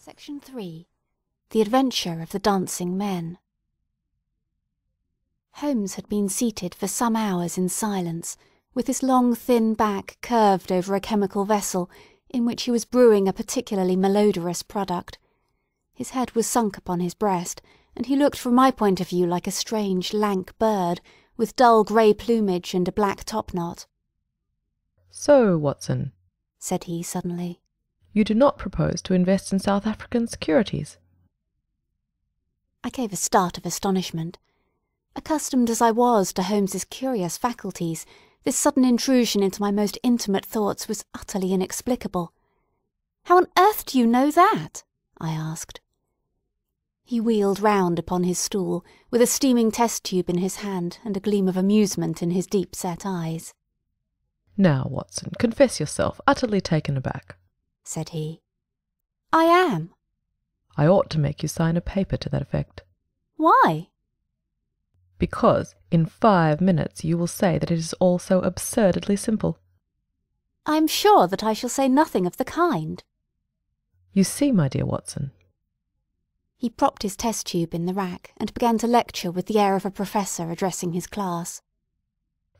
Section 3. The Adventure of the Dancing Men. Holmes had been seated for some hours in silence, with his long thin back curved over a chemical vessel in which he was brewing a particularly malodorous product. His head was sunk upon his breast, and he looked from my point of view like a strange lank bird, with dull grey plumage and a black topknot. "So, Watson," said he suddenly, "you do not propose to invest in South African securities?" I gave a start of astonishment. Accustomed as I was to Holmes's curious faculties, this sudden intrusion into my most intimate thoughts was utterly inexplicable. "How on earth do you know that?" I asked. He wheeled round upon his stool, with a steaming test tube in his hand and a gleam of amusement in his deep-set eyes. "Now, Watson, confess yourself utterly taken aback," said he. "I am." "I ought to make you sign a paper to that effect." "Why?" "Because in 5 minutes you will say that it is all so absurdly simple." "I am sure that I shall say nothing of the kind." "You see, my dear Watson." He propped his test tube in the rack and began to lecture with the air of a professor addressing his class.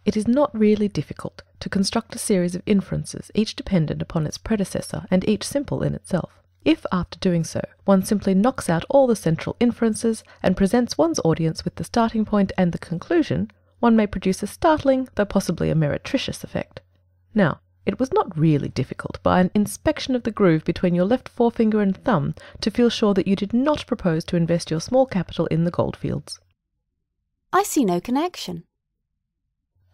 "It is not really difficult to construct a series of inferences, each dependent upon its predecessor and each simple in itself. If, after doing so, one simply knocks out all the central inferences and presents one's audience with the starting point and the conclusion, one may produce a startling, though possibly a meretricious effect. Now, it was not really difficult, by an inspection of the groove between your left forefinger and thumb, to feel sure that you did not propose to invest your small capital in the goldfields." "I see no connection."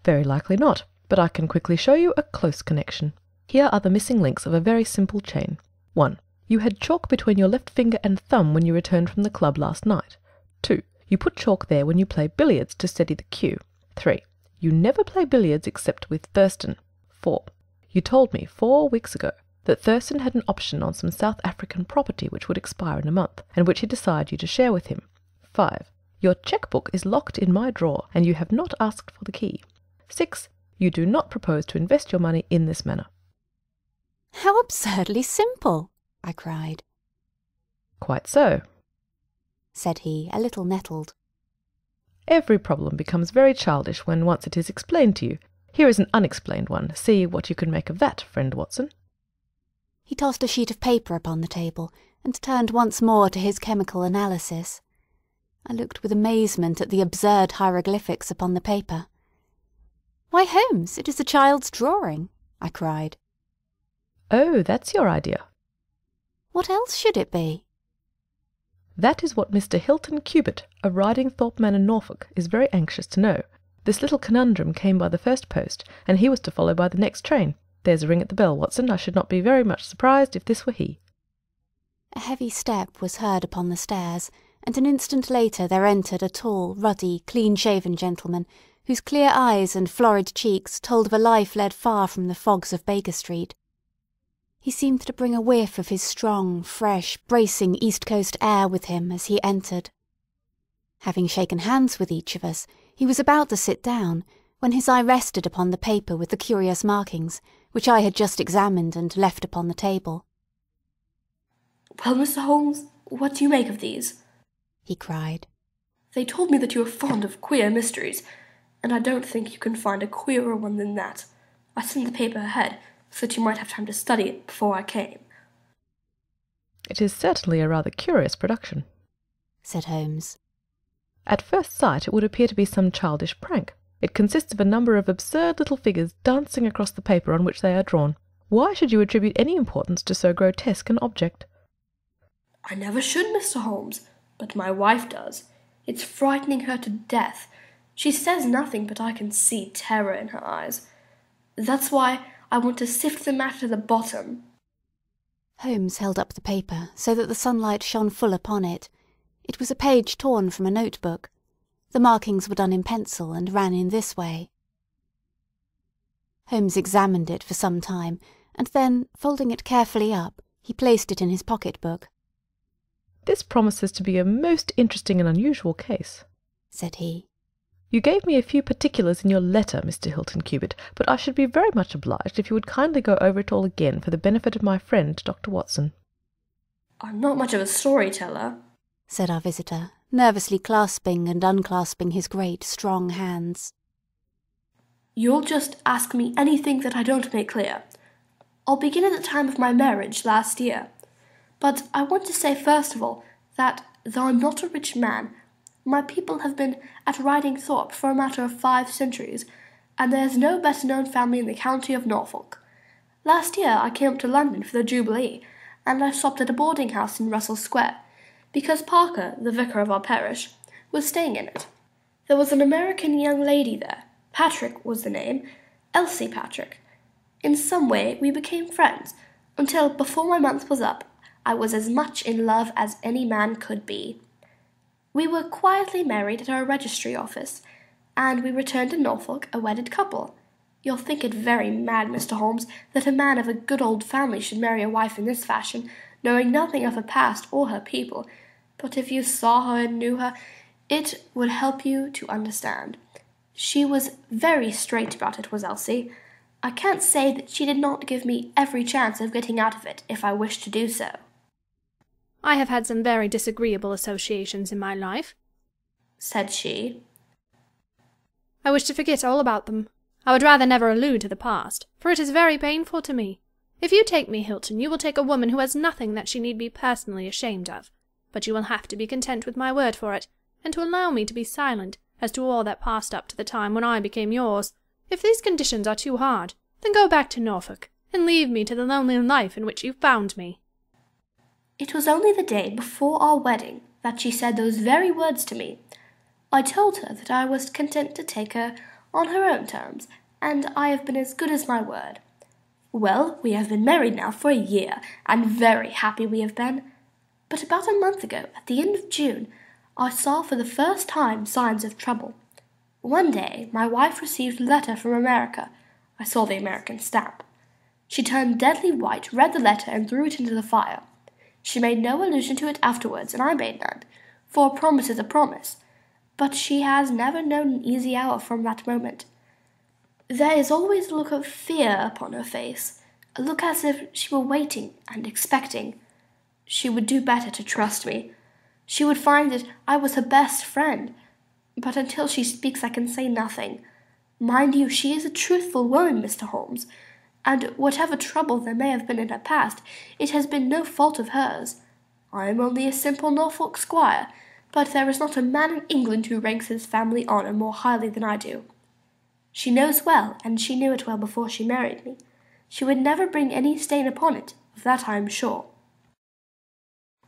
"Very likely not, but I can quickly show you a close connection. Here are the missing links of a very simple chain. 1. You had chalk between your left finger and thumb when you returned from the club last night. 2. You put chalk there when you play billiards to steady the cue. 3. You never play billiards except with Thurston. 4. You told me 4 weeks ago that Thurston had an option on some South African property which would expire in a month, and which he desired you to share with him. 5. Your cheque-book is locked in my drawer, and you have not asked for the key. 6. You do not propose to invest your money in this manner." "How absurdly simple!" I cried. "Quite so," said he, a little nettled. "Every problem becomes very childish when once it is explained to you. Here is an unexplained one. See what you can make of that, friend Watson." He tossed a sheet of paper upon the table and turned once more to his chemical analysis. I looked with amazement at the absurd hieroglyphics upon the paper. "Why, Holmes, it is a child's drawing!" I cried. "Oh, that's your idea?" "What else should it be?" "That is what Mr. Hilton Cubitt, of Ridingthorpe Manor, Norfolk, is very anxious to know. This little conundrum came by the first post, and he was to follow by the next train. There's a ring at the bell, Watson. I should not be very much surprised if this were he." A heavy step was heard upon the stairs, and an instant later there entered a tall, ruddy, clean-shaven gentleman, whose clear eyes and florid cheeks told of a life led far from the fogs of Baker Street. He seemed to bring a whiff of his strong, fresh, bracing East Coast air with him as he entered. Having shaken hands with each of us, he was about to sit down, when his eye rested upon the paper with the curious markings, which I had just examined and left upon the table. "Well, Mr. Holmes, what do you make of these?" he cried. "They told me that you are fond of queer mysteries, and I don't think you can find a queerer one than that. I sent the paper ahead, so that you might have time to study it before I came." "It is certainly a rather curious production," said Holmes. "At first sight it would appear to be some childish prank. It consists of a number of absurd little figures dancing across the paper on which they are drawn. Why should you attribute any importance to so grotesque an object?" "I never should, Mr. Holmes, but my wife does. It's frightening her to death. She says nothing, but I can see terror in her eyes. That's why I want to sift the matter to the bottom." Holmes held up the paper so that the sunlight shone full upon it. It was a page torn from a notebook. The markings were done in pencil and ran in this way. Holmes examined it for some time, and then, folding it carefully up, he placed it in his pocket-book. "This promises to be a most interesting and unusual case," said he. "You gave me a few particulars in your letter, Mr. Hilton Cubitt, but I should be very much obliged if you would kindly go over it all again for the benefit of my friend, Dr. Watson." I'm not much of a storyteller, said our visitor, nervously clasping and unclasping his great, strong hands. You'll just ask me anything that I don't make clear. I'll begin at the time of my marriage last year. But I want to say first of all that, though I'm not a rich man, my people have been at Riding Thorpe for a matter of 5 centuries, and there is no better known family in the county of Norfolk. Last year I came up to London for the Jubilee, and I stopped at a boarding house in Russell Square, because Parker, the vicar of our parish, was staying in it. There was an American young lady there. Patrick was the name, Elsie Patrick. In some way we became friends, until before my month was up, I was as much in love as any man could be. We were quietly married at our registry office, and we returned to Norfolk a wedded couple. You'll think it very mad, Mr. Holmes, that a man of a good old family should marry a wife in this fashion, knowing nothing of her past or her people, but if you saw her and knew her, it would help you to understand. She was very straight about it, was Elsie. I can't say that she did not give me every chance of getting out of it if I wished to do so. I have had some very disagreeable associations in my life, said she. I wish to forget all about them. I would rather never allude to the past, for it is very painful to me. If you take me, Hilton, you will take a woman who has nothing that she need be personally ashamed of. But you will have to be content with my word for it, and to allow me to be silent as to all that passed up to the time when I became yours. If these conditions are too hard, then go back to Norfolk, and leave me to the lonely life in which you found me. It was only the day before our wedding that she said those very words to me. I told her that I was content to take her on her own terms, and I have been as good as my word. Well, we have been married now for a year, and very happy we have been. But about a month ago, at the end of June, I saw for the first time signs of trouble. One day my wife received a letter from America. I saw the American stamp. She turned deadly white, read the letter, and threw it into the fire. She made no allusion to it afterwards, and I made none, for a promise is a promise. But she has never known an easy hour from that moment. There is always a look of fear upon her face, a look as if she were waiting and expecting. She would do better to trust me. She would find that I was her best friend. But until she speaks I can say nothing. Mind you, she is a truthful woman, Mr. Holmes, and whatever trouble there may have been in her past, it has been no fault of hers. I am only a simple Norfolk squire, but there is not a man in England who ranks his family honour more highly than I do. She knows well, and she knew it well before she married me. She would never bring any stain upon it, of that I am sure.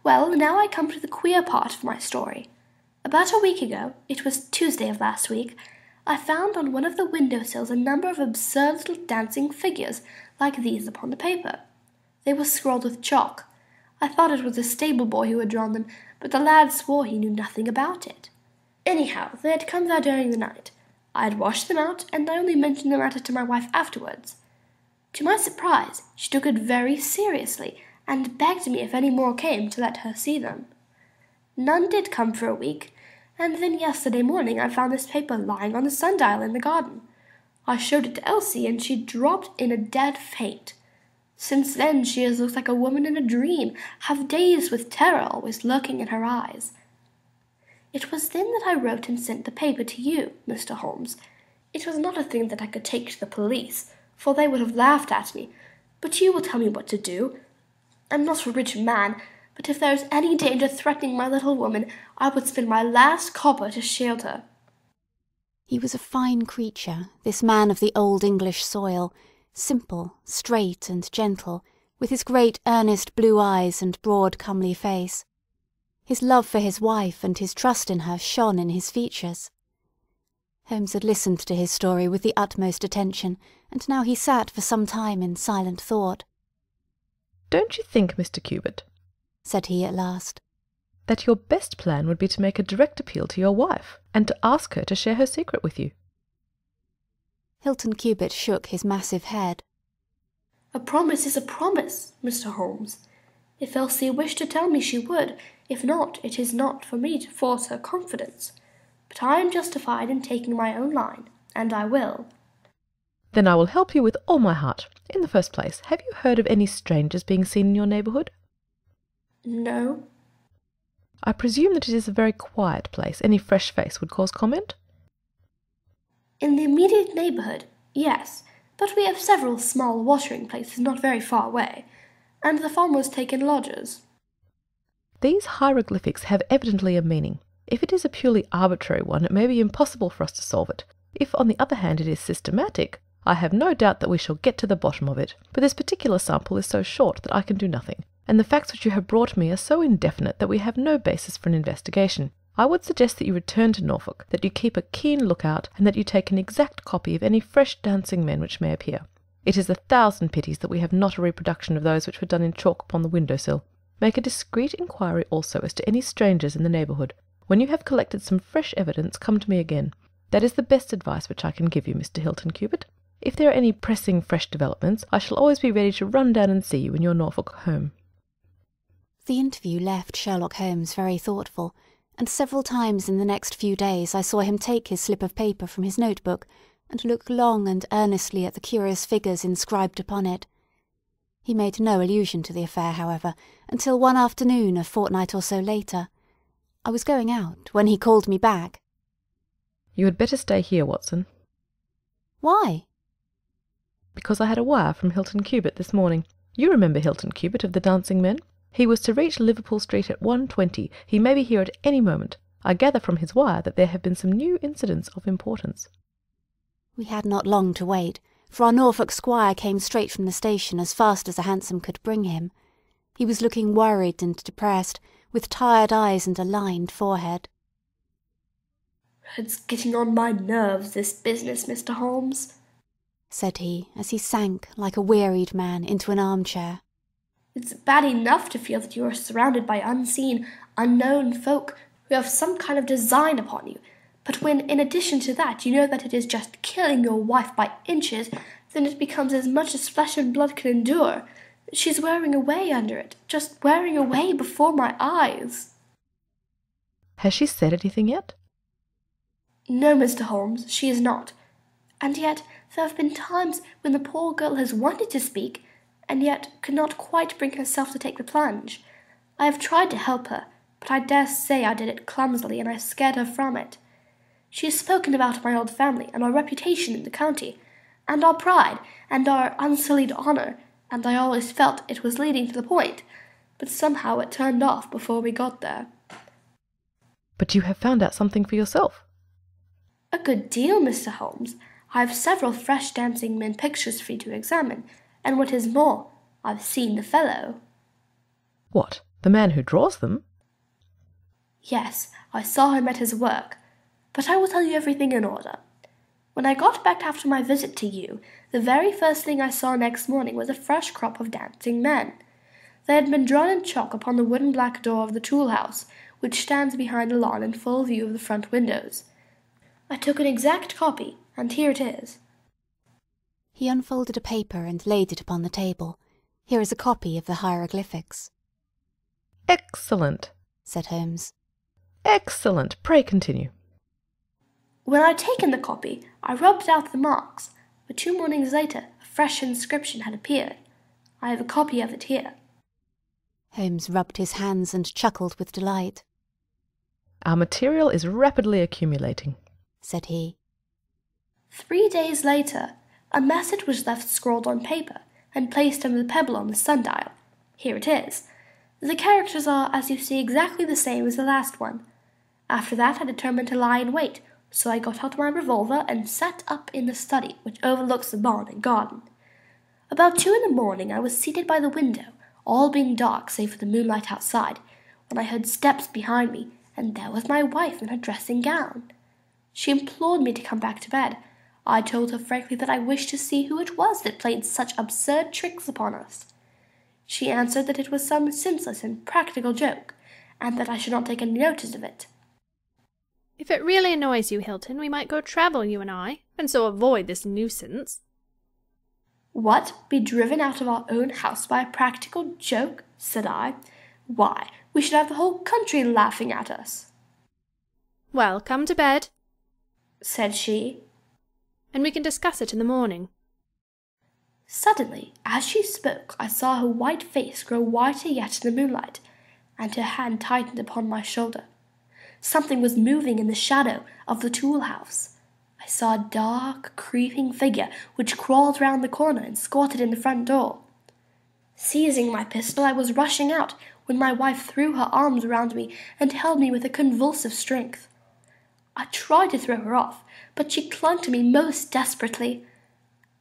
Well, now I come to the queer part of my story. About a week ago, it was Tuesday of last week, I found on one of the window-sills a number of absurd little dancing figures like these upon the paper. They were scrawled with chalk. I thought it was a stable boy who had drawn them, but the lad swore he knew nothing about it. Anyhow, they had come there during the night. I had washed them out, and I only mentioned the matter to my wife afterwards. To my surprise, she took it very seriously, and begged me if any more came to let her see them. None did come for a week, and then yesterday morning I found this paper lying on the sundial in the garden. I showed it to Elsie, and she dropped in a dead faint. Since then she has looked like a woman in a dream, half dazed with terror always lurking in her eyes. It was then that I wrote and sent the paper to you, Mr. Holmes. It was not a thing that I could take to the police, for they would have laughed at me, but you will tell me what to do. I'm not a rich man, but if there is any danger threatening my little woman, I would spend my last copper to shield her. He was a fine creature, this man of the old English soil, simple, straight, and gentle, with his great earnest blue eyes and broad comely face. His love for his wife and his trust in her shone in his features. Holmes had listened to his story with the utmost attention, and now he sat for some time in silent thought. "Don't you think, Mr. Cubitt," said he at last, "that your best plan would be to make a direct appeal to your wife, and to ask her to share her secret with you?" Hilton Cubitt shook his massive head. A promise is a promise, Mr. Holmes. If Elsie wished to tell me, she would. If not, it is not for me to force her confidence. But I am justified in taking my own line, and I will. "Then I will help you with all my heart. In the first place, have you heard of any strangers being seen in your neighbourhood?" No. I presume that it is a very quiet place. Any fresh face would cause comment? In the immediate neighbourhood, yes, but we have several small watering places not very far away, and the farmers take in lodgers. These hieroglyphics have evidently a meaning. If it is a purely arbitrary one, it may be impossible for us to solve it. If, on the other hand, it is systematic, I have no doubt that we shall get to the bottom of it. But this particular sample is so short that I can do nothing, and the facts which you have brought me are so indefinite that we have no basis for an investigation. I would suggest that you return to Norfolk, that you keep a keen lookout, and that you take an exact copy of any fresh dancing men which may appear. It is 1,000 pities that we have not a reproduction of those which were done in chalk upon the window-sill. Make a discreet inquiry also as to any strangers in the neighbourhood. When you have collected some fresh evidence, come to me again. That is the best advice which I can give you, Mr. Hilton Cubitt. If there are any pressing fresh developments, I shall always be ready to run down and see you in your Norfolk home. The interview left Sherlock Holmes very thoughtful, and several times in the next few days I saw him take his slip of paper from his notebook and look long and earnestly at the curious figures inscribed upon it. He made no allusion to the affair, however, until one afternoon a fortnight or so later. I was going out when he called me back. You had better stay here, Watson. Why? Because I had a wire from Hilton Cubitt this morning. You remember Hilton Cubitt of the Dancing Men? He was to reach Liverpool Street at 1:20. He may be here at any moment. I gather from his wire that there have been some new incidents of importance. We had not long to wait, for our Norfolk squire came straight from the station as fast as a hansom could bring him. He was looking worried and depressed, with tired eyes and a lined forehead. It's getting on my nerves, this business, Mr. Holmes, said he, as he sank, like a wearied man, into an armchair. It's bad enough to feel that you are surrounded by unseen, unknown folk who have some kind of design upon you, but when, in addition to that, you know that it is just killing your wife by inches, then it becomes as much as flesh and blood can endure. She's wearing away under it, just wearing away before my eyes. Has she said anything yet? No, Mr. Holmes, she is not. And yet there have been times when the poor girl has wanted to speak, and yet could not quite bring herself to take the plunge. I have tried to help her, but I dare say I did it clumsily, and I scared her from it. She has spoken about my old family, and our reputation in the county, and our pride, and our unsullied honour, and I always felt it was leading to the point, but somehow it turned off before we got there. But you have found out something for yourself. A good deal, Mr. Holmes. I have several fresh dancing men pictures for you to examine, and what is more, I've seen the fellow. What, the man who draws them? Yes, I saw him at his work, but I will tell you everything in order. When I got back after my visit to you, the very first thing I saw next morning was a fresh crop of dancing men. They had been drawn in chalk upon the wooden black door of the tool house, which stands behind the lawn in full view of the front windows. I took an exact copy, and here it is. He unfolded a paper and laid it upon the table. Here is a copy of the hieroglyphics. Excellent, said Holmes. Excellent. Pray continue. When I had taken the copy, I rubbed out the marks, but 2 mornings later a fresh inscription had appeared. I have a copy of it here. Holmes rubbed his hands and chuckled with delight. Our material is rapidly accumulating, said he. 3 days later, a message was left scrawled on paper and placed under the pebble on the sundial. Here it is. The characters are, as you see, exactly the same as the last one. After that I determined to lie in wait, so I got out my revolver and sat up in the study which overlooks the barn and garden. About 2 in the morning I was seated by the window, all being dark save for the moonlight outside, when I heard steps behind me, and there was my wife in her dressing gown. She implored me to come back to bed. I told her frankly that I wished to see who it was that played such absurd tricks upon us. She answered that it was some senseless and practical joke, and that I should not take any notice of it. If it really annoys you, Hilton, we might go travel, you and I, and so avoid this nuisance. What, be driven out of our own house by a practical joke? Said I. Why, we should have the whole country laughing at us. Well, come to bed, said she, and we can discuss it in the morning. Suddenly, as she spoke, I saw her white face grow whiter yet in the moonlight, and her hand tightened upon my shoulder. Something was moving in the shadow of the tool house. I saw a dark, creeping figure which crawled round the corner and squatted in the front door. Seizing my pistol, I was rushing out when my wife threw her arms around me and held me with a convulsive strength. I tried to throw her off, but she clung to me most desperately.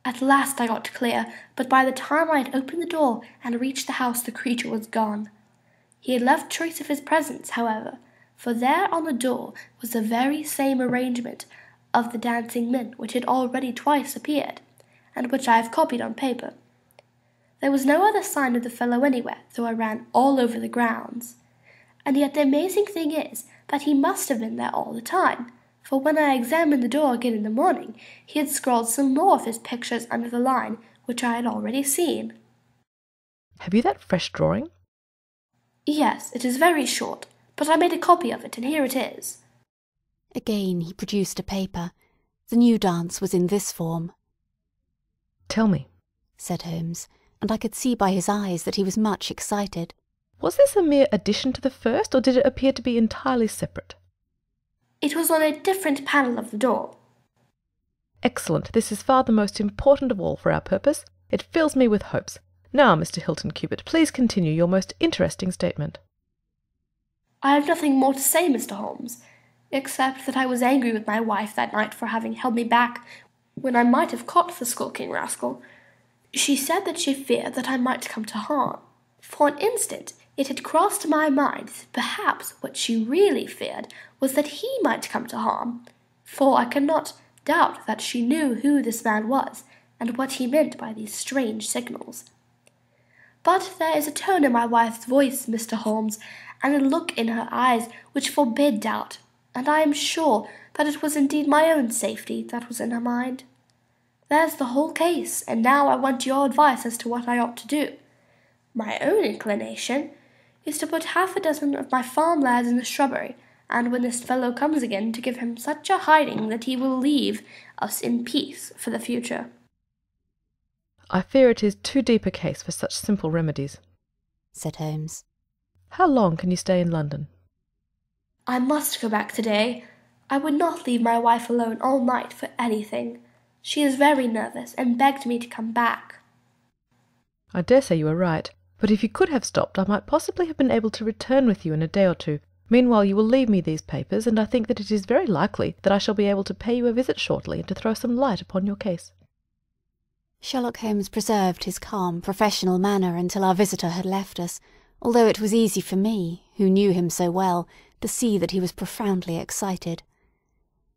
At last I got clear, but by the time I had opened the door and reached the house, the creature was gone. He had left trace of his presence, however, for there on the door was the very same arrangement of the dancing men which had already twice appeared, and which I have copied on paper. There was no other sign of the fellow anywhere, though I ran all over the grounds. And yet the amazing thing is that he must have been there all the time, for when I examined the door again in the morning, he had scrawled some more of his pictures under the line which I had already seen. Have you that fresh drawing? Yes, it is very short, but I made a copy of it, and here it is. Again he produced a paper. The new dance was in this form. Tell me, said Holmes, and I could see by his eyes that he was much excited. Was this a mere addition to the first, or did it appear to be entirely separate? It was on a different panel of the door. Excellent. This is far the most important of all for our purpose. It fills me with hopes. Now, Mr. Hilton Cubitt, please continue your most interesting statement. I have nothing more to say, Mr. Holmes, except that I was angry with my wife that night for having held me back when I might have caught the skulking rascal. She said that she feared that I might come to harm. For an instant it had crossed my mind that perhaps what she really feared was that he might come to harm, for I cannot doubt that she knew who this man was and what he meant by these strange signals. But there is a tone in my wife's voice, Mr. Holmes, and a look in her eyes which forbid doubt, and I am sure that it was indeed my own safety that was in her mind. There's the whole case, and now I want your advice as to what I ought to do. My own inclination is to put half a dozen of my farm lads in the shrubbery, and when this fellow comes again, to give him such a hiding that he will leave us in peace for the future. I fear it is too deep a case for such simple remedies, said Holmes. How long can you stay in London? I must go back today. I would not leave my wife alone all night for anything. She is very nervous, and begged me to come back. I dare say you are right, but if you could have stopped, I might possibly have been able to return with you in a day or two. Meanwhile, you will leave me these papers, and I think that it is very likely that I shall be able to pay you a visit shortly and to throw some light upon your case. Sherlock Holmes preserved his calm, professional manner until our visitor had left us, although it was easy for me, who knew him so well, to see that he was profoundly excited.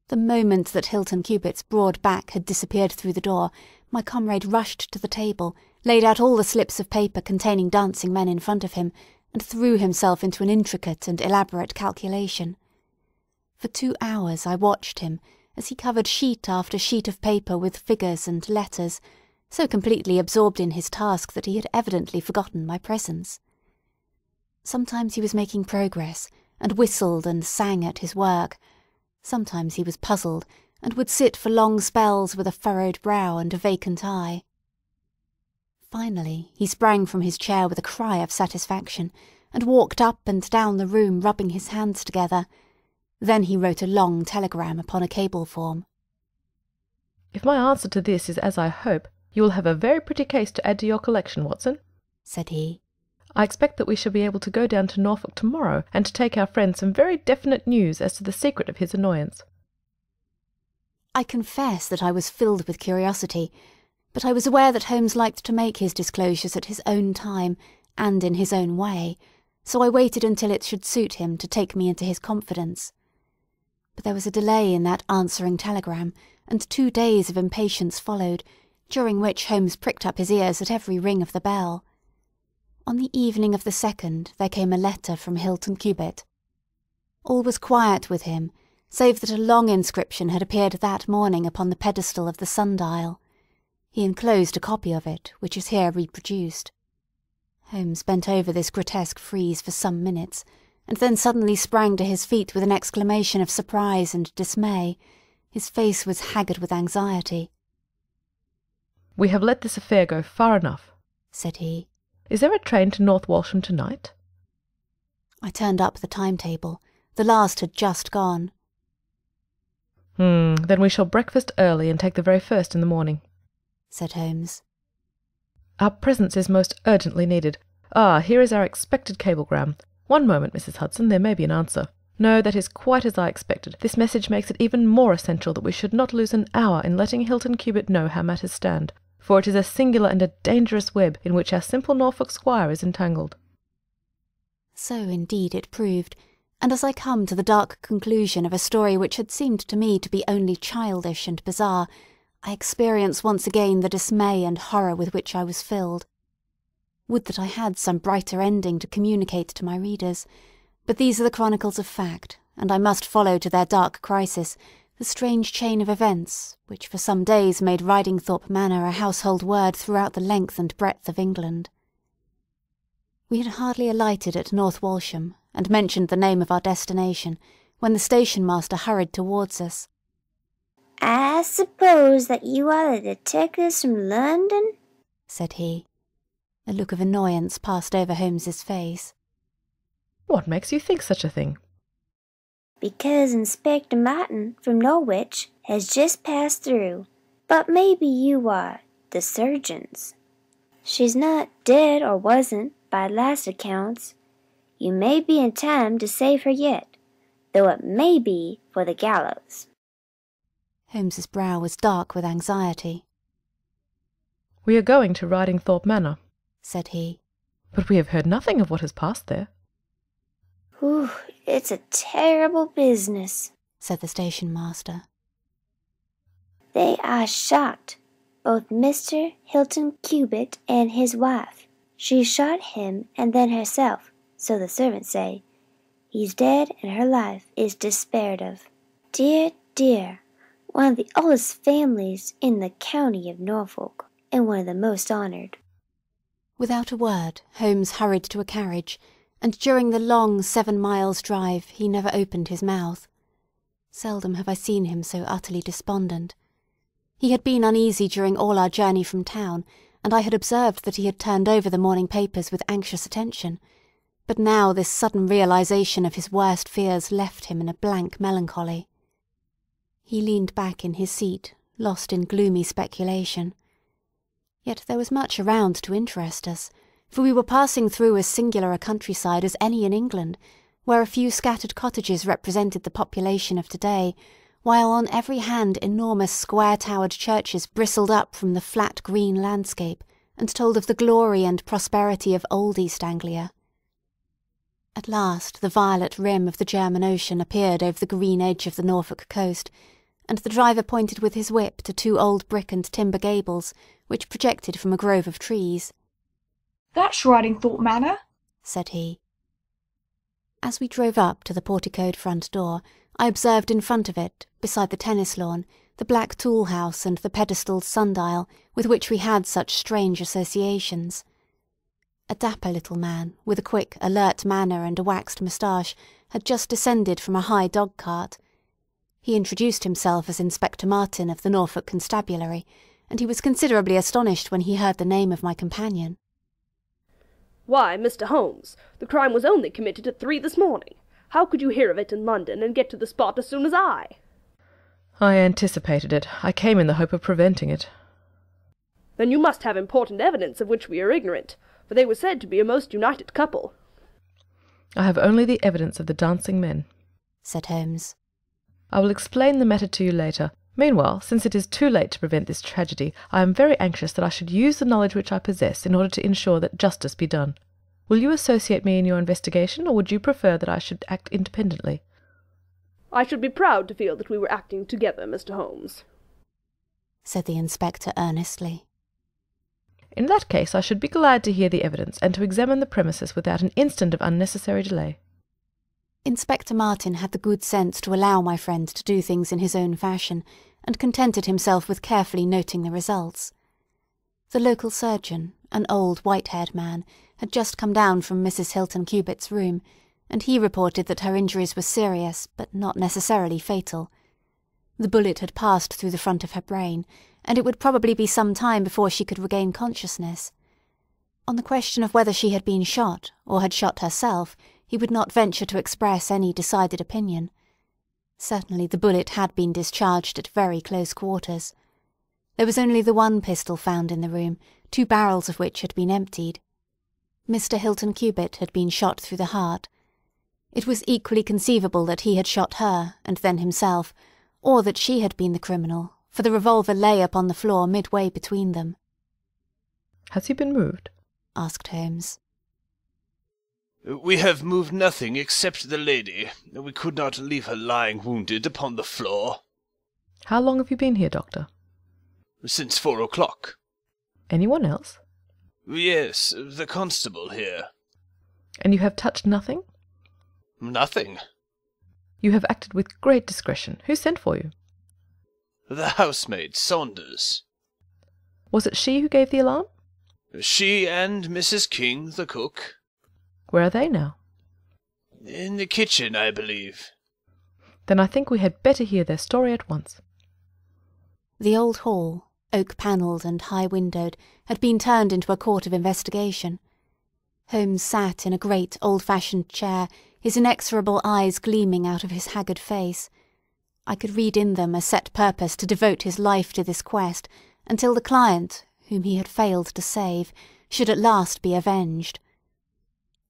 The moment that Hilton Cubitt's broad back had disappeared through the door, my comrade rushed to the table, laid out all the slips of paper containing dancing men in front of him, and threw himself into an intricate and elaborate calculation. For 2 hours I watched him, as he covered sheet after sheet of paper with figures and letters, so completely absorbed in his task that he had evidently forgotten my presence. Sometimes he was making progress, and whistled and sang at his work. Sometimes he was puzzled, and would sit for long spells with a furrowed brow and a vacant eye. Finally he sprang from his chair with a cry of satisfaction, and walked up and down the room rubbing his hands together. Then he wrote a long telegram upon a cable form. If my answer to this is as I hope, you will have a very pretty case to add to your collection, Watson, said he. I expect that we shall be able to go down to Norfolk tomorrow and to take our friend some very definite news as to the secret of his annoyance. I confess that I was filled with curiosity, but I was aware that Holmes liked to make his disclosures at his own time and in his own way, so I waited until it should suit him to take me into his confidence. But there was a delay in that answering telegram, and 2 days of impatience followed, during which Holmes pricked up his ears at every ring of the bell. On the evening of the 2nd there came a letter from Hilton Cubitt. All was quiet with him, save that a long inscription had appeared that morning upon the pedestal of the sundial. He enclosed a copy of it, which is here reproduced. Holmes bent over this grotesque frieze for some minutes, and then suddenly sprang to his feet with an exclamation of surprise and dismay. His face was haggard with anxiety. We have let this affair go far enough, said he. Is there a train to North Walsham tonight? I turned up the timetable. The last had just gone. Then we shall breakfast early and take the very first in the morning," said Holmes. "Our presence is most urgently needed. Here is our expected cablegram. One moment, Mrs. Hudson, there may be an answer. No, that is quite as I expected. This message makes it even more essential that we should not lose an hour in letting Hilton Cubitt know how matters stand, for it is a singular and a dangerous web in which our simple Norfolk squire is entangled." So indeed it proved, and as I come to the dark conclusion of a story which had seemed to me to be only childish and bizarre, I experience once again the dismay and horror with which I was filled. Would that I had some brighter ending to communicate to my readers, but these are the chronicles of fact, and I must follow to their dark crisis the strange chain of events which for some days made Ridingthorpe Manor a household word throughout the length and breadth of England. We had hardly alighted at North Walsham, and mentioned the name of our destination, when the station-master hurried towards us. "I suppose that you are the detectives from London?" said he. A look of annoyance passed over Holmes's face. "What makes you think such a thing?" "Because Inspector Martin from Norwich has just passed through. But maybe you are the surgeons. She's not dead, or wasn't, by last accounts. You may be in time to save her yet, though it may be for the gallows." Holmes's brow was dark with anxiety. "We are going to Ridingthorpe Manor," said he. "but we have heard nothing of what has passed there." "Whew, it's a terrible business," said the station-master. "They are shot, both Mr. Hilton Cubitt and his wife. She shot him and then herself, so the servants say. He's dead and her life is despaired of. Dear, dear, one of the oldest families in the county of Norfolk, and one of the most honoured." Without a word, Holmes hurried to a carriage, and during the long 7 miles' drive he never opened his mouth. Seldom have I seen him so utterly despondent. He had been uneasy during all our journey from town, and I had observed that he had turned over the morning papers with anxious attention, but now this sudden realization of his worst fears left him in a blank melancholy. He leaned back in his seat, lost in gloomy speculation. Yet there was much around to interest us, for we were passing through as singular a countryside as any in England, where a few scattered cottages represented the population of today, while on every hand enormous square-towered churches bristled up from the flat green landscape, and told of the glory and prosperity of old East Anglia. At last the violet rim of the German Ocean appeared over the green edge of the Norfolk coast, and the driver pointed with his whip to 2 old brick and timber gables which projected from a grove of trees. "That's Ridingthorpe Manor," said he. As we drove up to the porticoed front door, I observed in front of it, beside the tennis lawn, the black tool house and the pedestaled sundial with which we had such strange associations. A dapper little man, with a quick, alert manner and a waxed moustache, had just descended from a high dog-cart. He introduced himself as Inspector Martin of the Norfolk Constabulary, and he was considerably astonished when he heard the name of my companion. "Why, Mr. Holmes, the crime was only committed at 3 this morning. How could you hear of it in London and get to the spot as soon as I?" "I anticipated it. I came in the hope of preventing it." "Then you must have important evidence of which we are ignorant, for they were said to be a most united couple." "I have only the evidence of the dancing men," said Holmes. "I will explain the matter to you later. Meanwhile, since it is too late to prevent this tragedy, I am very anxious that I should use the knowledge which I possess in order to ensure that justice be done. Will you associate me in your investigation, or would you prefer that I should act independently?" "I should be proud to feel that we were acting together, Mr. Holmes," said the inspector earnestly. "In that case I should be glad to hear the evidence, and to examine the premises without an instant of unnecessary delay." Inspector Martin had the good sense to allow my friend to do things in his own fashion, and contented himself with carefully noting the results. The local surgeon, an old white-haired man, had just come down from Mrs. Hilton Cubitt's room, and he reported that her injuries were serious, but not necessarily fatal. The bullet had passed through the front of her brain, and it would probably be some time before she could regain consciousness. On the question of whether she had been shot, or had shot herself, He would not venture to express any decided opinion. Certainly the bullet had been discharged at very close quarters. There was only the one pistol found in the room, 2 barrels of which had been emptied. Mr. Hilton Cubitt had been shot through the heart. It was equally conceivable that he had shot her, and then himself, or that she had been the criminal, for the revolver lay upon the floor midway between them. "Has he been moved?" asked Holmes. "We have moved nothing except the lady. We could not leave her lying wounded upon the floor." "How long have you been here, Doctor?" "Since 4 o'clock. "Anyone else?" "Yes, the constable here." "And you have touched nothing?" "Nothing." "You have acted with great discretion. Who sent for you?" "The housemaid, Saunders." "Was it she who gave the alarm?" "She and Mrs. King, the cook." "Where are they now?" "In the kitchen, I believe." "Then I think we had better hear their story at once." The old hall, oak-panelled and high-windowed, had been turned into a court of investigation. Holmes sat in a great old-fashioned chair, his inexorable eyes gleaming out of his haggard face. I could read in them a set purpose to devote his life to this quest until the client, whom he had failed to save, should at last be avenged.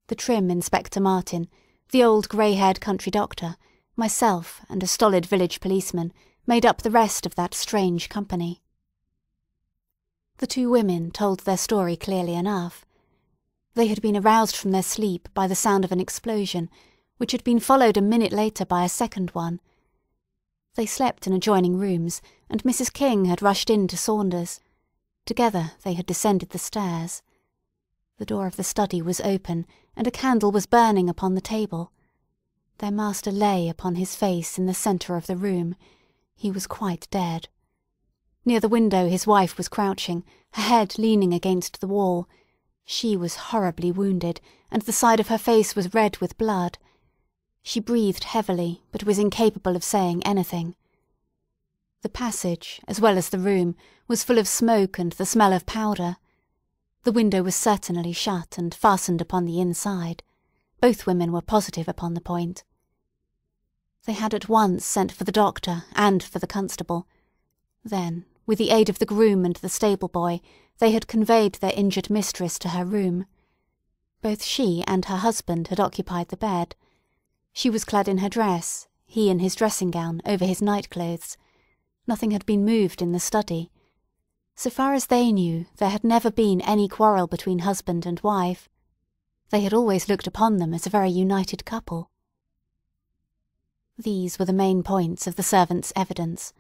The trim Inspector Martin, the old grey-haired country doctor, myself, and a stolid village policeman made up the rest of that strange company. The 2 women told their story clearly enough. They had been aroused from their sleep by the sound of an explosion, which had been followed a minute later by a second one. They slept in adjoining rooms, and Mrs. King had rushed in to Saunders. Together they had descended the stairs. The door of the study was open, and a candle was burning upon the table. Their master lay upon his face in the centre of the room. He was quite dead. Near the window his wife was crouching, her head leaning against the wall. She was horribly wounded, and the side of her face was red with blood. She breathed heavily, but was incapable of saying anything. The passage, as well as the room, was full of smoke and the smell of powder. The window was certainly shut and fastened upon the inside. Both women were positive upon the point. They had at once sent for the doctor and for the constable. Then, with the aid of the groom and the stable-boy, they had conveyed their injured mistress to her room. Both she and her husband had occupied the bed. She was clad in her dress, he in his dressing-gown over his night-clothes. Nothing had been moved in the study. So far as they knew, there had never been any quarrel between husband and wife. They had always looked upon them as a very united couple. These were the main points of the servants' evidence.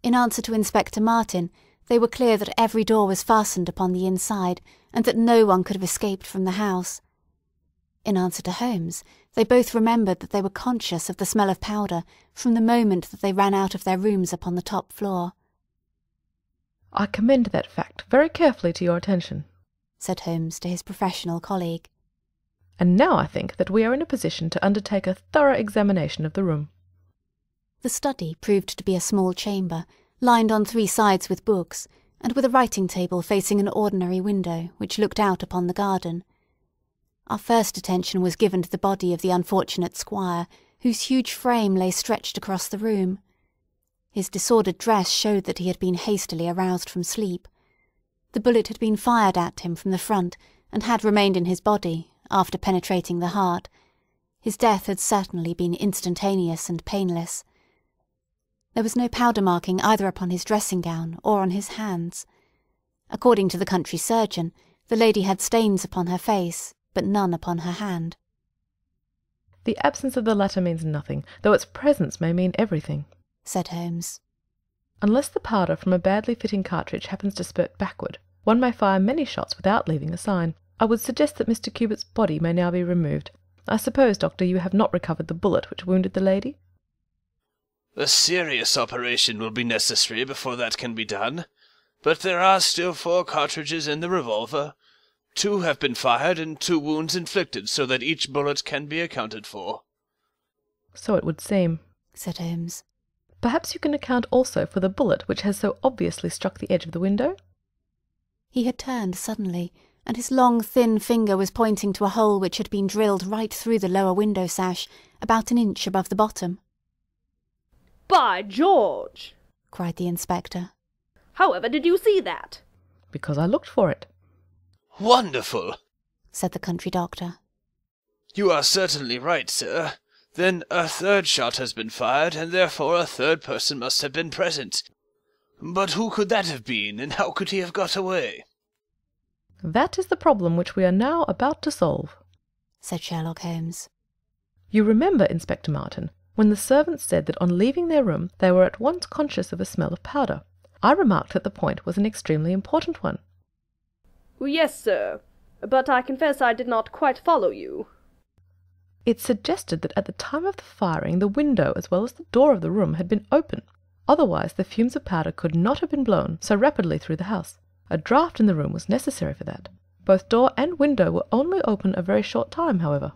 In answer to Inspector Martin, they were clear that every door was fastened upon the inside, and that no one could have escaped from the house. In answer to Holmes, they both remembered that they were conscious of the smell of powder from the moment that they ran out of their rooms upon the top floor. "I commend that fact very carefully to your attention," said Holmes to his professional colleague. "And now I think that we are in a position to undertake a thorough examination of the room." The study proved to be a small chamber, lined on 3 sides with books, and with a writing-table facing an ordinary window which looked out upon the garden. Our first attention was given to the body of the unfortunate squire, whose huge frame lay stretched across the room. His disordered dress showed that he had been hastily aroused from sleep. The bullet had been fired at him from the front, and had remained in his body, after penetrating the heart. His death had certainly been instantaneous and painless. There was no powder marking either upon his dressing-gown or on his hands. According to the country surgeon, the lady had stains upon her face, but none upon her hand. "The absence of the latter means nothing, though its presence may mean everything," said Holmes. "Unless the powder from a badly fitting cartridge happens to spurt backward, one may fire many shots without leaving a sign. I would suggest that Mr. Cubitt's body may now be removed. I suppose, Doctor, you have not recovered the bullet which wounded the lady?" "A serious operation will be necessary before that can be done, but there are still 4 cartridges in the revolver. 2 have been fired and 2 wounds inflicted, so that each bullet can be accounted for." "So it would seem," said Holmes. "Perhaps you can account also for the bullet which has so obviously struck the edge of the window?" He had turned suddenly, and his long thin finger was pointing to a hole which had been drilled right through the lower window sash, about an inch above the bottom. "By George!" cried the inspector. "However did you see that?" Because I looked for it. Wonderful! Said the country doctor. You are certainly right, sir. Then a third shot has been fired, and therefore a third person must have been present. But who could that have been, and how could he have got away? That is the problem which we are now about to solve, said Sherlock Holmes. You remember, Inspector Martin, when the servants said that on leaving their room they were at once conscious of a smell of powder. I remarked that the point was an extremely important one. "Yes, sir, but I confess I did not quite follow you." It suggested that at the time of the firing the window as well as the door of the room had been open. Otherwise the fumes of powder could not have been blown so rapidly through the house. A draught in the room was necessary for that. Both door and window were only open a very short time, however.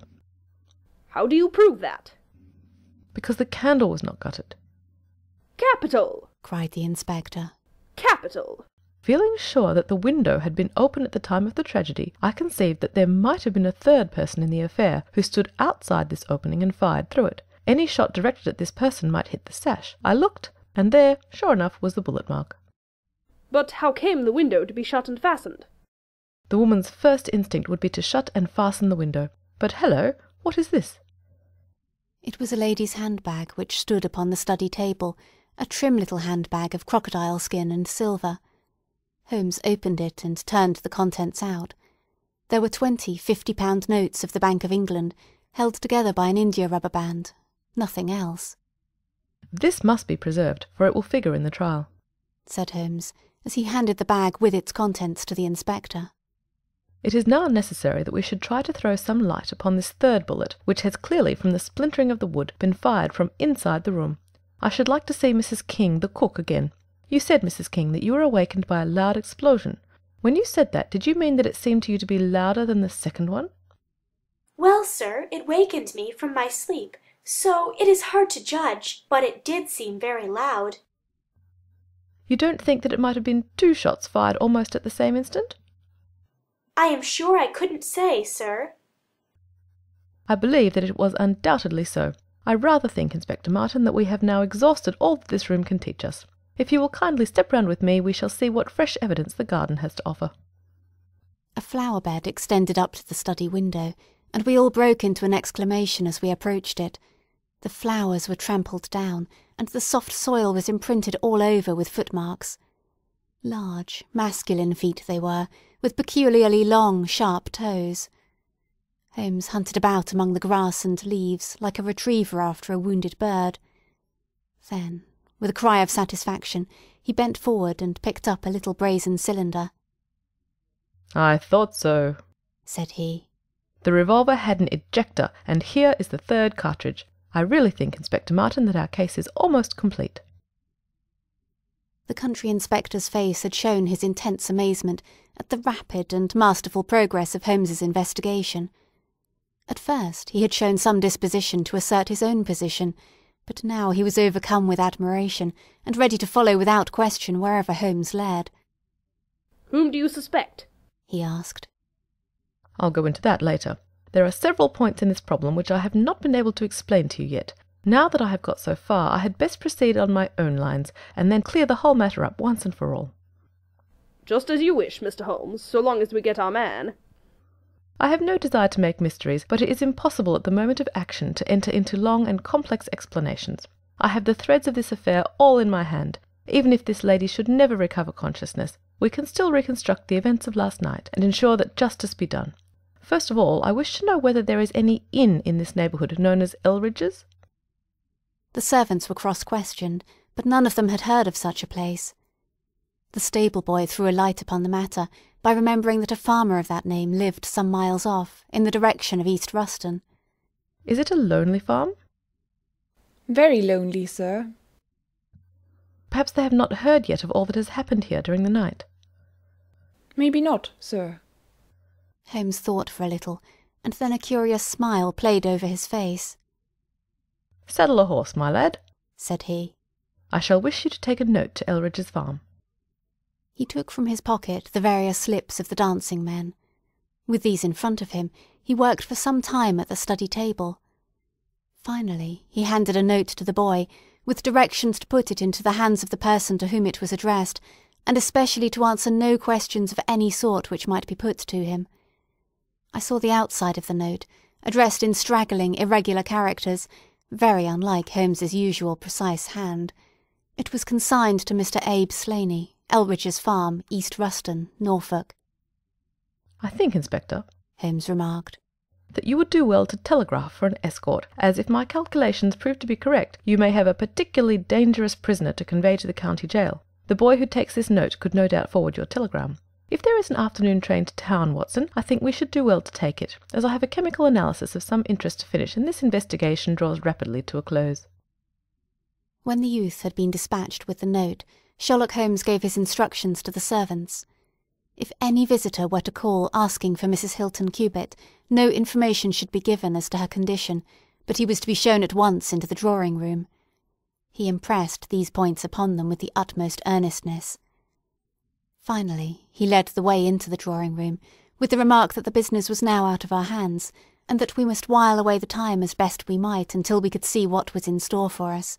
"How do you prove that?" Because the candle was not gutted. "Capital!" cried the inspector. "Capital!" Feeling sure that the window had been open at the time of the tragedy, I conceived that there might have been a third person in the affair who stood outside this opening and fired through it. Any shot directed at this person might hit the sash. I looked, and there, sure enough, was the bullet mark. "But how came the window to be shut and fastened?" The woman's first instinct would be to shut and fasten the window. But hello, what is this? It was a lady's handbag which stood upon the study table, a trim little handbag of crocodile skin and silver. Holmes opened it and turned the contents out. There were 20 £50 notes of the Bank of England, held together by an india-rubber band. Nothing else. This must be preserved, for it will figure in the trial, said Holmes, as he handed the bag with its contents to the inspector. It is now necessary that we should try to throw some light upon this third bullet, which has clearly, from the splintering of the wood, been fired from inside the room. I should like to see Mrs. King, the cook, again. You said, Mrs. King, that you were awakened by a loud explosion. When you said that, did you mean that it seemed to you to be louder than the second one? Well, sir, it wakened me from my sleep, so it is hard to judge, but it did seem very loud. You don't think that it might have been 2 shots fired almost at the same instant? I am sure I couldn't say, sir. I believe that it was undoubtedly so. I rather think, Inspector Martin, that we have now exhausted all that this room can teach us. If you will kindly step round with me, we shall see what fresh evidence the garden has to offer. A flower bed extended up to the study window, and we all broke into an exclamation as we approached it. The flowers were trampled down, and the soft soil was imprinted all over with footmarks. Large, masculine feet they were, with peculiarly long, sharp toes. Holmes hunted about among the grass and leaves like a retriever after a wounded bird. Then, with a cry of satisfaction, he bent forward and picked up a little brazen cylinder. I thought so, said he. The revolver had an ejector, and here is the third cartridge. I really think, Inspector Martin, that our case is almost complete. The country inspector's face had shown his intense amazement at the rapid and masterful progress of Holmes's investigation. At first he had shown some disposition to assert his own position, but now he was overcome with admiration, and ready to follow without question wherever Holmes led. "Whom do you suspect?" he asked. I'll go into that later. There are several points in this problem which I have not been able to explain to you yet. Now that I have got so far, I had best proceed on my own lines, and then clear the whole matter up once and for all. "Just as you wish, Mr. Holmes, so long as we get our man." I have no desire to make mysteries, but it is impossible at the moment of action to enter into long and complex explanations. I have the threads of this affair all in my hand. Even if this lady should never recover consciousness, we can still reconstruct the events of last night, and ensure that justice be done. First of all, I wish to know whether there is any inn in this neighbourhood known as Elridge's. The servants were cross-questioned, but none of them had heard of such a place. The stable-boy threw a light upon the matter by remembering that a farmer of that name lived some miles off, in the direction of East Ruston. Is it a lonely farm? Very lonely, sir. Perhaps they have not heard yet of all that has happened here during the night. Maybe not, sir. Holmes thought for a little, and then a curious smile played over his face. Saddle a horse, my lad, said he. I shall wish you to take a note to Elridge's farm. He took from his pocket the various slips of the dancing men. With these in front of him, he worked for some time at the study table. Finally, he handed a note to the boy, with directions to put it into the hands of the person to whom it was addressed, and especially to answer no questions of any sort which might be put to him. I saw the outside of the note, addressed in straggling, irregular characters, very unlike Holmes's usual precise hand. It was consigned to Mr. Abe Slaney, Elridge's Farm, East Ruston, Norfolk. "I think, Inspector," Holmes remarked, "that you would do well to telegraph for an escort, as if my calculations prove to be correct, you may have a particularly dangerous prisoner to convey to the county jail. The boy who takes this note could no doubt forward your telegram. If there is an afternoon train to town, Watson, I think we should do well to take it, as I have a chemical analysis of some interest to finish, and this investigation draws rapidly to a close." When the youth had been dispatched with the note, Sherlock Holmes gave his instructions to the servants. If any visitor were to call asking for Mrs. Hilton Cubitt, no information should be given as to her condition, but he was to be shown at once into the drawing-room. He impressed these points upon them with the utmost earnestness. Finally, he led the way into the drawing-room, with the remark that the business was now out of our hands, and that we must while away the time as best we might until we could see what was in store for us.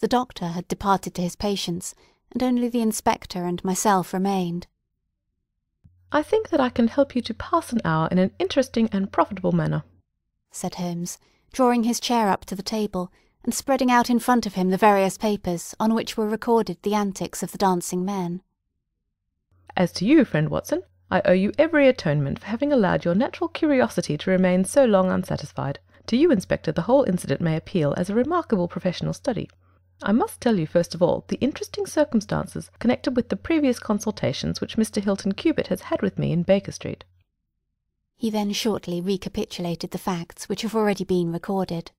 The doctor had departed to his patients, and only the inspector and myself remained. "I think that I can help you to pass an hour in an interesting and profitable manner," said Holmes, drawing his chair up to the table, and spreading out in front of him the various papers on which were recorded the antics of the dancing men. "As to you, friend Watson, I owe you every atonement for having allowed your natural curiosity to remain so long unsatisfied. To you, Inspector, the whole incident may appeal as a remarkable professional study. I must tell you, first of all, the interesting circumstances connected with the previous consultations which Mr. Hilton Cubitt has had with me in Baker Street." He then shortly recapitulated the facts which have already been recorded.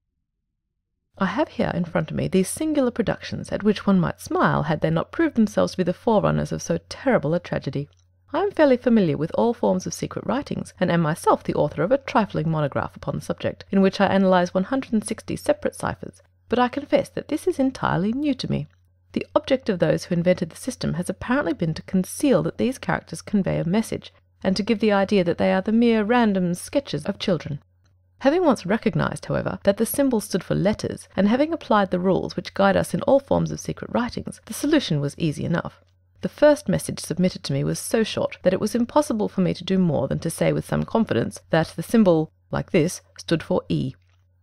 "I have here in front of me these singular productions, at which one might smile had they not proved themselves to be the forerunners of so terrible a tragedy. I am fairly familiar with all forms of secret writings, and am myself the author of a trifling monograph upon the subject, in which I analyse 160 separate ciphers, but I confess that this is entirely new to me. The object of those who invented the system has apparently been to conceal that these characters convey a message, and to give the idea that they are the mere random sketches of children. Having once recognized, however, that the symbol stood for letters, and having applied the rules which guide us in all forms of secret writings, the solution was easy enough. The first message submitted to me was so short that it was impossible for me to do more than to say with some confidence that the symbol, like this, stood for E.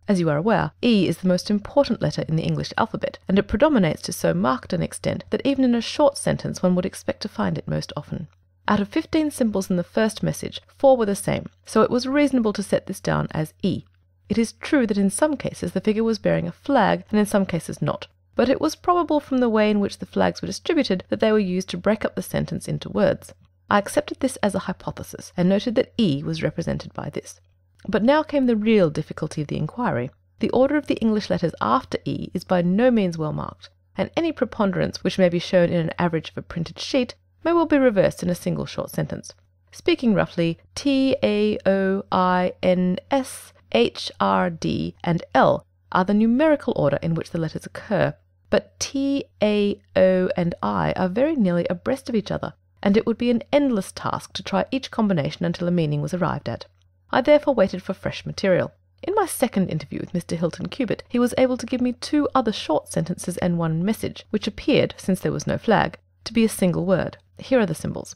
As you are aware, E is the most important letter in the English alphabet, and it predominates to so marked an extent that even in a short sentence one would expect to find it most often. Out of 15 symbols in the first message, 4 were the same, so it was reasonable to set this down as E. It is true that in some cases the figure was bearing a flag, and in some cases not, but it was probable from the way in which the flags were distributed that they were used to break up the sentence into words. I accepted this as a hypothesis, and noted that E was represented by this. But now came the real difficulty of the inquiry. The order of the English letters after E is by no means well marked, and any preponderance which may be shown in an average of a printed sheet may well be reversed in a single short sentence. Speaking roughly, T, A, O, I, N, S, H, R, D, and L are the numerical order in which the letters occur, but T, A, O, and I are very nearly abreast of each other, and it would be an endless task to try each combination until a meaning was arrived at. I therefore waited for fresh material. In my second interview with Mr. Hilton Cubitt, he was able to give me 2 other short sentences and 1 message, which appeared, since there was no flag, to be a single word. Here are the symbols.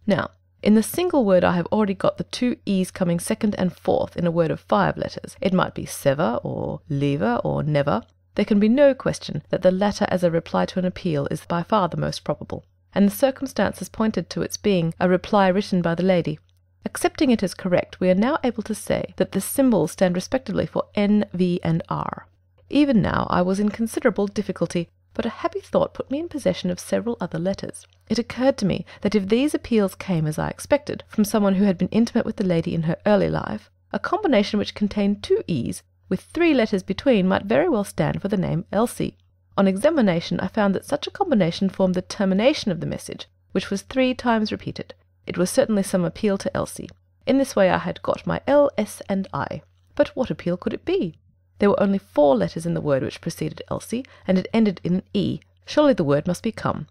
Now, in the single word I have already got the 2 E's coming second and fourth in a word of 5 letters. It might be sever, or lever, or never. There can be no question that the latter as a reply to an appeal is by far the most probable, and the circumstances pointed to its being a reply written by the lady. Accepting it as correct, we are now able to say that the symbols stand respectively for N, V, and R. Even now I was in considerable difficulty, but a happy thought put me in possession of several other letters. It occurred to me that if these appeals came, as I expected, from someone who had been intimate with the lady in her early life, a combination which contained 2 E's, with 3 letters between, might very well stand for the name Elsie. On examination I found that such a combination formed the termination of the message, which was 3 times repeated. It was certainly some appeal to Elsie. In this way I had got my L, S, and I. But what appeal could it be? There were only 4 letters in the word which preceded Elsie, and it ended in an E. Surely the word must be come.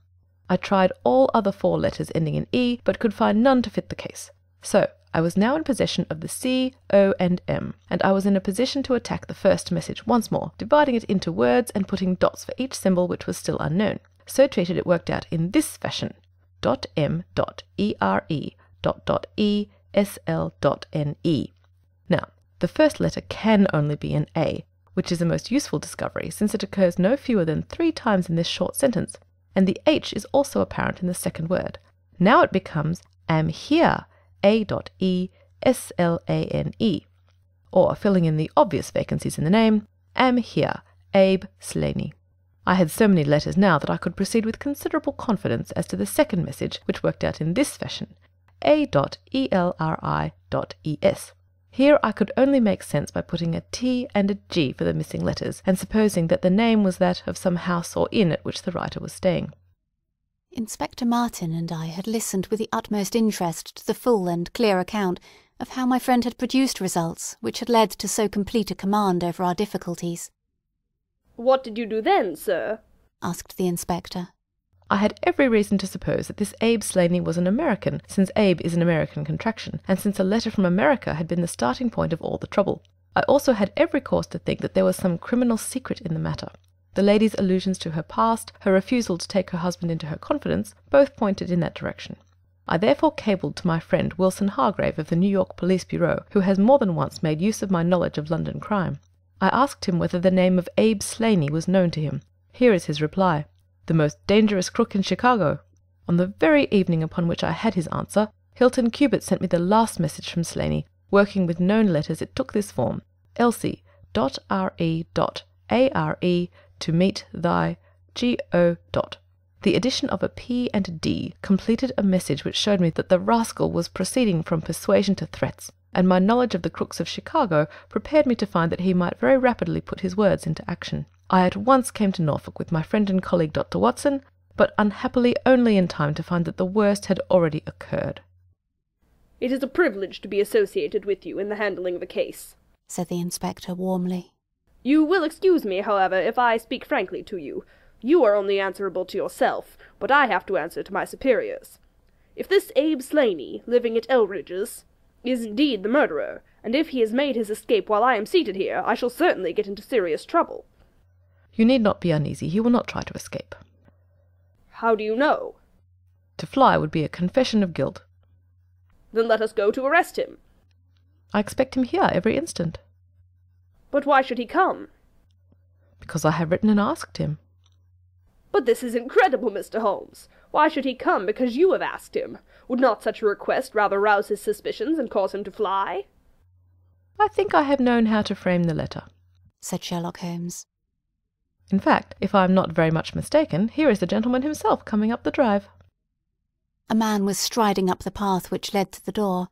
I tried all other 4 letters ending in E, but could find none to fit the case. So I was now in possession of the C, O, and M, and I was in a position to attack the first message once more, dividing it into words and putting dots for each symbol which was still unknown. So treated, it worked out in this fashion: .m.ere..e.sl.ne. Now, the first letter can only be an A, which is a most useful discovery, since it occurs no fewer than 3 times in this short sentence, and the H is also apparent in the second word. Now it becomes am here, A.E.S.L.A.N.E, or, filling in the obvious vacancies in the name, am here, Abe Slaney. I had so many letters now that I could proceed with considerable confidence as to the second message, which worked out in this fashion: A.E.L.R.I.E.S. Here I could only make sense by putting a T and a G for the missing letters, and supposing that the name was that of some house or inn at which the writer was staying. Inspector Martin and I had listened with the utmost interest to the full and clear account of how my friend had produced results which had led to so complete a command over our difficulties. "What did you do then, sir?" asked the inspector. I had every reason to suppose that this Abe Slaney was an American, since Abe is an American contraction, and since a letter from America had been the starting point of all the trouble. I also had every cause to think that there was some criminal secret in the matter. The lady's allusions to her past, her refusal to take her husband into her confidence, both pointed in that direction. I therefore cabled to my friend Wilson Hargrave of the New York Police Bureau, who has more than once made use of my knowledge of London crime. I asked him whether the name of Abe Slaney was known to him. Here is his reply: "The most dangerous crook in Chicago." On the very evening upon which I had his answer, Hilton Cubitt sent me the last message from Slaney. Working with known letters, it took this form: Elsie.re.are to meet thy G.O. The addition of a P and a D completed a message which showed me that the rascal was proceeding from persuasion to threats, and my knowledge of the crooks of Chicago prepared me to find that he might very rapidly put his words into action. I at once came to Norfolk with my friend and colleague Dr. Watson, but unhappily only in time to find that the worst had already occurred. "It is a privilege to be associated with you in the handling of a case," said the inspector warmly. "You will excuse me, however, if I speak frankly to you. You are only answerable to yourself, but I have to answer to my superiors. If this Abe Slaney, living at Elridge's, is indeed the murderer, and if he has made his escape while I am seated here, I shall certainly get into serious trouble." You need not be uneasy. He will not try to escape. "How do you know?" To fly would be a confession of guilt. "Then let us go to arrest him." I expect him here every instant." "But why should he come?" "Because I have written and asked him." "But this is incredible, Mr. Holmes. Why should he come because you have asked him? Would not such a request rather rouse his suspicions and cause him to fly?" "I think I have known how to frame the letter," said Sherlock Holmes. "In fact, if I am not very much mistaken, here is the gentleman himself coming up the drive." A man was striding up the path which led to the door.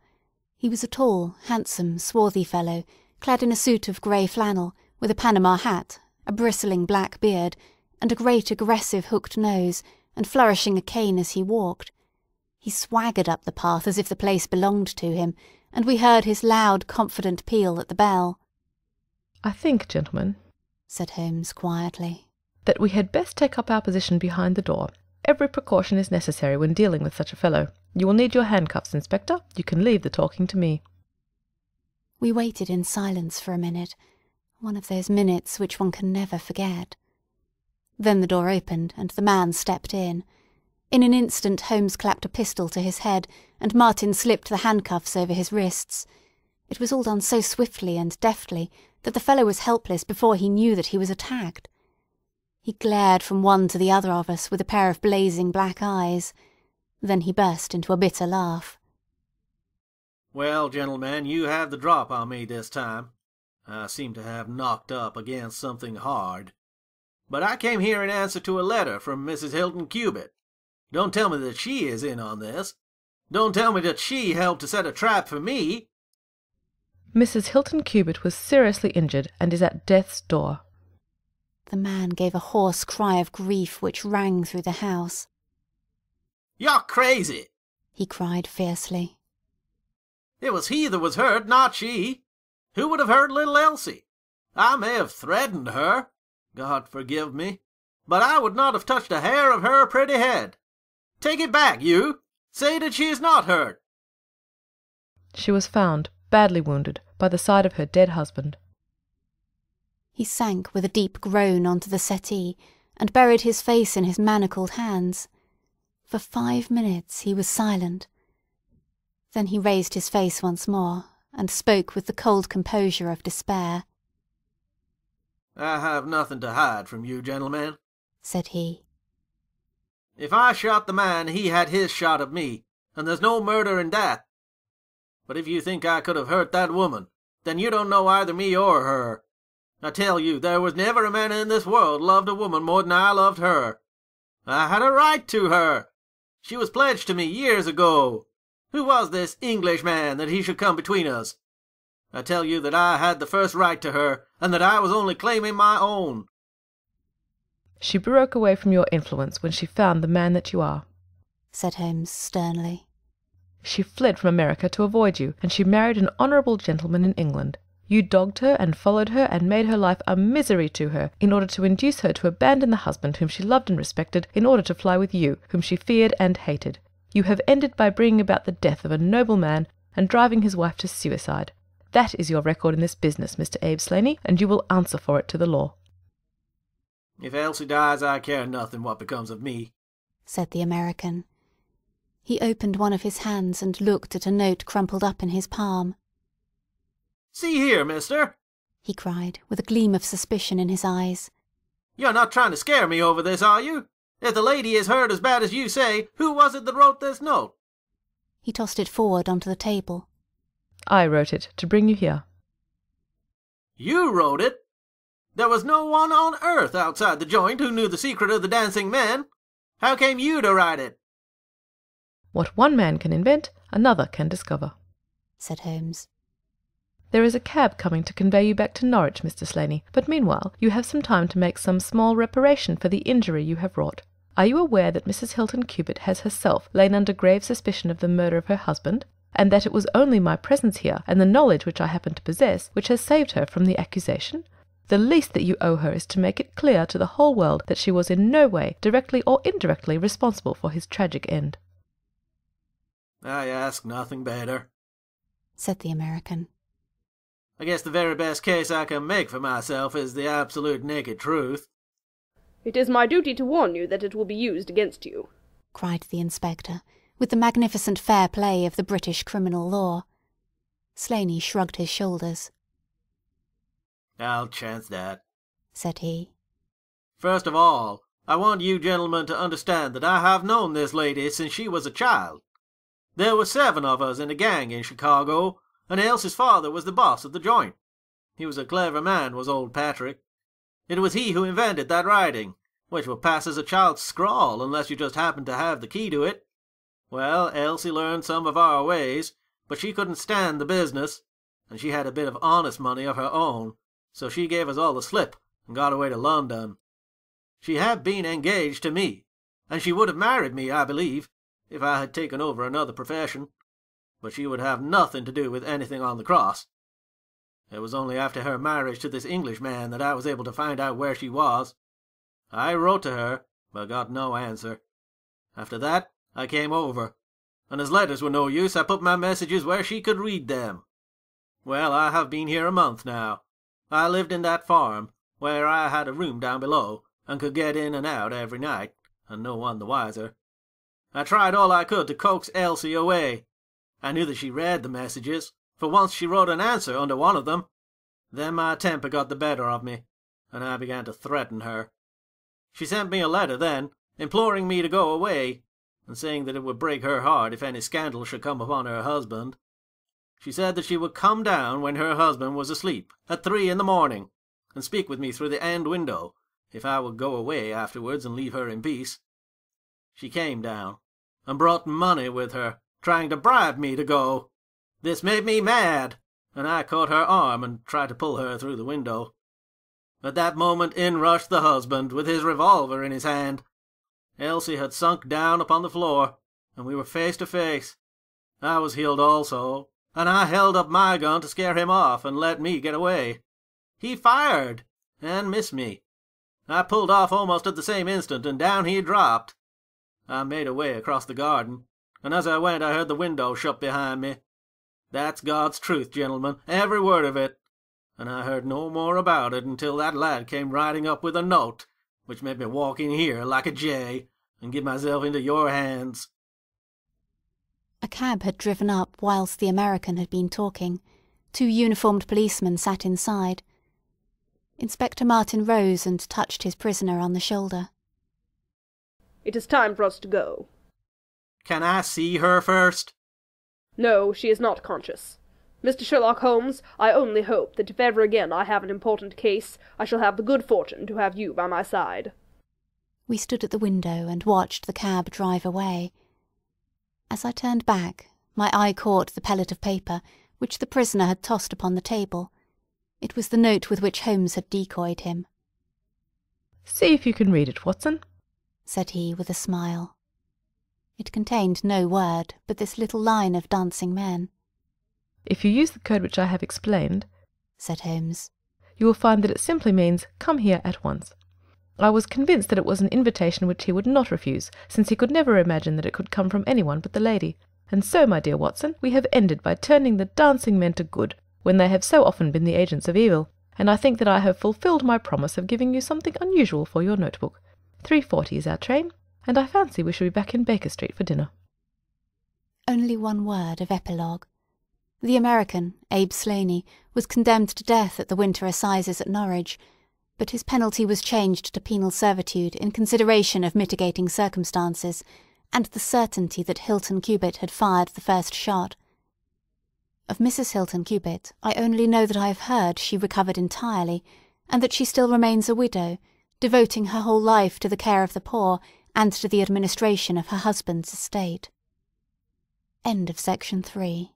He was a tall, handsome, swarthy fellow, clad in a suit of grey flannel, with a Panama hat, a bristling black beard, and a great aggressive hooked nose, and flourishing a cane as he walked. He swaggered up the path as if the place belonged to him, and we heard his loud, confident peal at the bell. "I think, gentlemen," said Holmes quietly, "that we had best take up our position behind the door. Every precaution is necessary when dealing with such a fellow. You will need your handcuffs, Inspector. You can leave the talking to me." We waited in silence for a minute, one of those minutes which one can never forget. Then the door opened, and the man stepped in. In an instant Holmes clapped a pistol to his head, and Martin slipped the handcuffs over his wrists. It was all done so swiftly and deftly that the fellow was helpless before he knew that he was attacked. He glared from one to the other of us with a pair of blazing black eyes. Then he burst into a bitter laugh. "Well, gentlemen, you have the drop on me this time. I seem to have knocked up against something hard. But I came here in answer to a letter from Mrs. Hilton Cubitt. Don't tell me that she is in on this. Don't tell me that she helped to set a trap for me." "Mrs. Hilton Cubitt was seriously injured and is at death's door." The man gave a hoarse cry of grief which rang through the house. "You're crazy!" he cried fiercely. "It was he that was hurt, not she. Who would have hurt little Elsie? I may have threatened her, God forgive me, but I would not have touched a hair of her pretty head. Take it back, you! Say that she is not hurt." She was found, badly wounded, by the side of her dead husband. He sank with a deep groan onto the settee and buried his face in his manacled hands. For 5 minutes he was silent. Then he raised his face once more and spoke with the cold composure of despair. "I have nothing to hide from you, gentlemen," said he. "If I shot the man, he had his shot of me, and there's no murder in that. But if you think I could have hurt that woman, then you don't know either me or her. I tell you, there was never a man in this world loved a woman more than I loved her. I had a right to her. She was pledged to me years ago. Who was this Englishman that he should come between us? I tell you that I had the first right to her, and that I was only claiming my own." She broke away from your influence when she found the man that you are, said Holmes sternly. She fled from America to avoid you, and she married an honourable gentleman in England. You dogged her and followed her and made her life a misery to her, in order to induce her to abandon the husband whom she loved and respected, in order to fly with you, whom she feared and hated. You have ended by bringing about the death of a noble man and driving his wife to suicide. That is your record in this business, Mr. Abe Slaney, and you will answer for it to the law." "If Elsie dies, I care nothing what becomes of me," said the American. He opened one of his hands and looked at a note crumpled up in his palm. "See here, mister," he cried, with a gleam of suspicion in his eyes. "You're not trying to scare me over this, are you? If the lady is hurt as bad as you say, who was it that wrote this note?" He tossed it forward onto the table. "I wrote it to bring you here." "You wrote it? There was no one on earth outside the joint who knew the secret of the dancing men. How came you to write it?" "What one man can invent, another can discover," said Holmes. "There is a cab coming to convey you back to Norwich, Mr. Slaney, but meanwhile you have some time to make some small reparation for the injury you have wrought. Are you aware that Mrs. Hilton Cubitt has herself lain under grave suspicion of the murder of her husband, and that it was only my presence here, and the knowledge which I happen to possess, which has saved her from the accusation? The least that you owe her is to make it clear to the whole world that she was in no way, directly or indirectly, responsible for his tragic end." "I ask nothing better," said the American. "I guess the very best case I can make for myself is the absolute naked truth." "It is my duty to warn you that it will be used against you," cried the inspector, with the magnificent fair play of the British criminal law. Slaney shrugged his shoulders. "I'll chance that," said he. "First of all, I want you gentlemen to understand that I have known this lady since she was a child. There were 7 of us in a gang in Chicago, and Elsie's father was the boss of the joint. He was a clever man, was old Patrick. It was he who invented that writing, which will pass as a child's scrawl unless you just happen to have the key to it. Well, Elsie learned some of our ways, but she couldn't stand the business, and she had a bit of honest money of her own, so she gave us all the slip and got away to London. She had been engaged to me, and she would have married me, I believe, if I had taken over another profession, but she would have nothing to do with anything on the cross. It was only after her marriage to this Englishman that I was able to find out where she was. I wrote to her, but got no answer. After that, I came over, and as letters were no use, I put my messages where she could read them. Well, I have been here a month now. I lived in that farm, where I had a room down below, and could get in and out every night, and no one the wiser. I tried all I could to coax Elsie away. I knew that she read the messages, for once she wrote an answer under one of them. Then my temper got the better of me, and I began to threaten her. She sent me a letter then, imploring me to go away, and saying that it would break her heart if any scandal should come upon her husband. She said that she would come down when her husband was asleep, at 3 in the morning, and speak with me through the end window, if I would go away afterwards and leave her in peace. She came down, and brought money with her, trying to bribe me to go. This made me mad, and I caught her arm and tried to pull her through the window. At that moment in rushed the husband, with his revolver in his hand. Elsie had sunk down upon the floor, and we were face to face. I was healed also, and I held up my gun to scare him off and let me get away. He fired, and missed me. I pulled off almost at the same instant, and down he dropped. I made away across the garden, and as I went I heard the window shut behind me. That's God's truth, gentlemen, every word of it. And I heard no more about it until that lad came riding up with a note, which made me walk in here like a jay and give myself into your hands." A cab had driven up whilst the American had been talking. 2 uniformed policemen sat inside. Inspector Martin rose and touched his prisoner on the shoulder. "It is time for us to go." "Can I see her first?" "No, she is not conscious. Mr. Sherlock Holmes, I only hope that if ever again I have an important case, I shall have the good fortune to have you by my side." We stood at the window and watched the cab drive away. As I turned back, my eye caught the pellet of paper which the prisoner had tossed upon the table. It was the note with which Holmes had decoyed him. "See if you can read it, Watson," said he with a smile. It contained no word but this little line of dancing men. "If you use the code which I have explained," said Holmes, "you will find that it simply means 'come here at once.' I was convinced that it was an invitation which he would not refuse, since he could never imagine that it could come from anyone but the lady. And so, my dear Watson, we have ended by turning the dancing men to good, when they have so often been the agents of evil, and I think that I have fulfilled my promise of giving you something unusual for your notebook. 3:40 is our train, and I fancy we shall be back in Baker Street for dinner." Only one word of epilogue. The American, Abe Slaney, was condemned to death at the winter assizes at Norwich, but his penalty was changed to penal servitude in consideration of mitigating circumstances and the certainty that Hilton Cubitt had fired the first shot. Of Mrs. Hilton Cubitt I only know that I have heard she recovered entirely, and that she still remains a widow, devoting her whole life to the care of the poor and to the administration of her husband's estate. End of section 3.